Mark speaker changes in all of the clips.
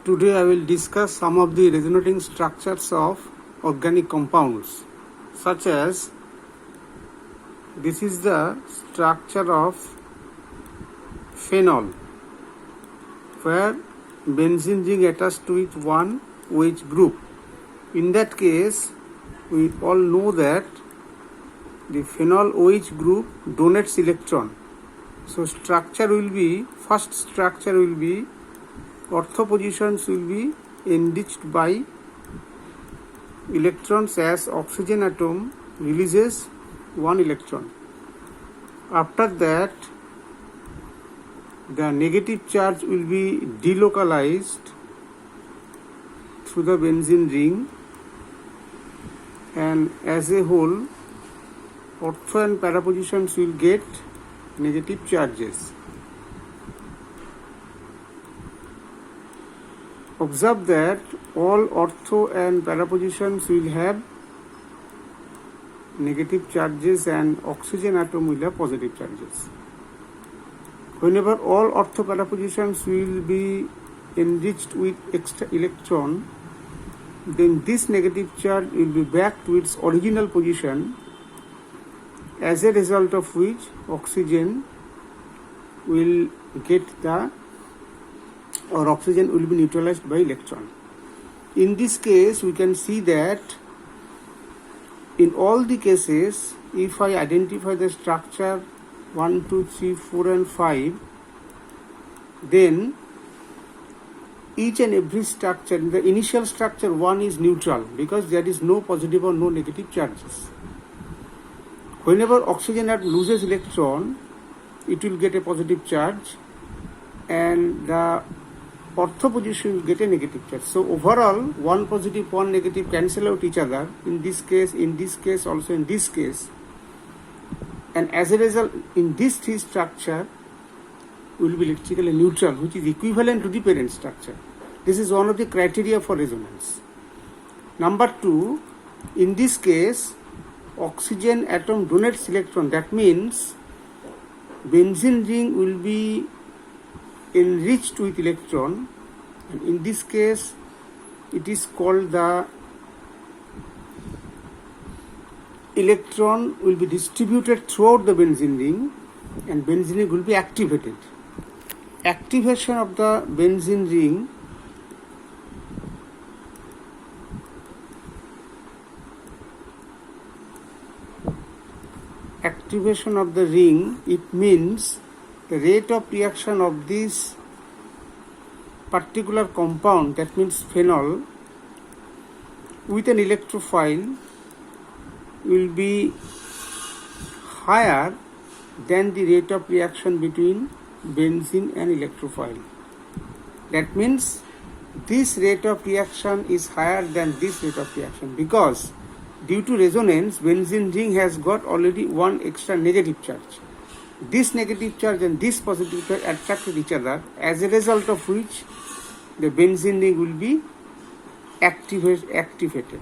Speaker 1: Today I will discuss some of the resonating structures of organic compounds, such as this is the structure of phenol, where benzene ring attached with one OH group. In that case, we all know that the phenol OH group donates electron. So structure will be, first structure will be, ortho positions will be enriched by electrons as oxygen atom releases one electron. After that, the negative charge will be delocalized through the benzene ring, and as a whole, ortho and para positions will get negative charges. Observe that all ortho and para positions will have negative charges and oxygen atom will have positive charges. Whenever all ortho para positions will be enriched with extra electron, then this negative charge will be back to its original position, as a result of which oxygen will get oxygen will be neutralized by electron. In this case, we can see that in all the cases, if I identify the structure 1, 2, 3, 4 and 5, then each and every structure, in the initial structure 1 is neutral because there is no positive or no negative charges. Whenever oxygen atom loses electron, it will get a positive charge and the ortho position will get a negative charge. So overall, one positive, one negative cancel out each other in this case, also in this case. And as a result, in this three structure will be electrically neutral, which is equivalent to the parent structure. This is one of the criteria for resonance. Number 2, in this case, oxygen atom donates electron. That means benzene ring will be enriched with electron, and in this case it is called the electron will be distributed throughout the benzene ring and benzene ring will be activated. Activation of the benzene ring it means the rate of reaction of this particular compound, that means phenol, with an electrophile will be higher than the rate of reaction between benzene and electrophile. That means this rate of reaction is higher than this rate of reaction because due to resonance, benzene ring has got already one extra negative charge. This negative charge and this positive charge attracted each other, as a result of which the benzene ring will be activated.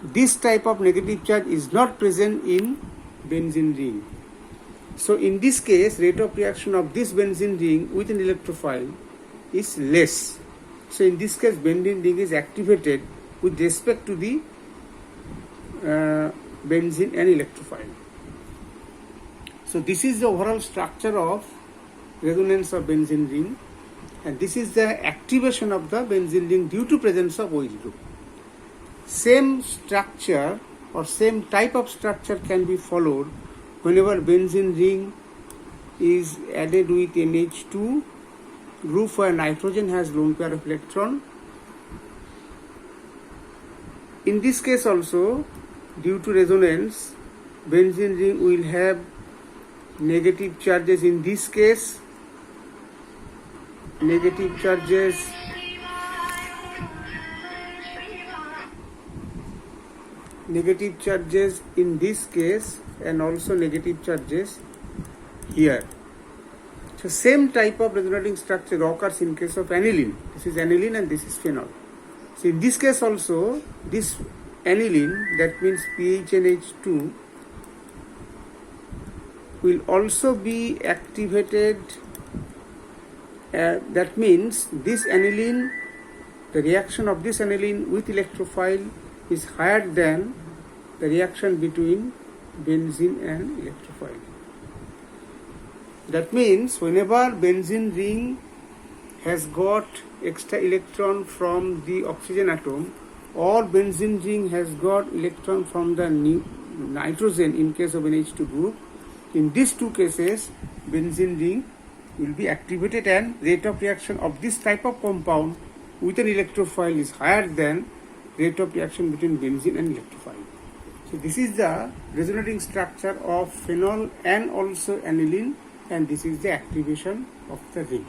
Speaker 1: This type of negative charge is not present in benzene ring. So in this case, rate of reaction of this benzene ring with an electrophile is less. So in this case, benzene ring is activated with respect to the benzene and electrophile. So this is the overall structure of resonance of benzene ring, and this is the activation of the benzene ring due to presence of OH group. Same structure or same type of structure can be followed whenever benzene ring is added with NH2 group where nitrogen has lone pair of electron. In this case also, due to resonance, benzene ring will have negative charges. In this case, negative charges in this case and also negative charges here. So same type of resonating structure occurs in case of aniline. This is aniline and this is phenol. So in this case also, this aniline, that means PHNH2, will also be activated that means this aniline, the reaction of this aniline with electrophile is higher than the reaction between benzene and electrophile. That means whenever benzene ring has got extra electron from the oxygen atom, or benzene ring has got electron from the nitrogen in case of NH2 group, in these two cases benzene ring will be activated and rate of reaction of this type of compound with an electrophile is higher than rate of reaction between benzene and electrophile. So this is the resonating structure of phenol and also aniline, and this is the activation of the ring.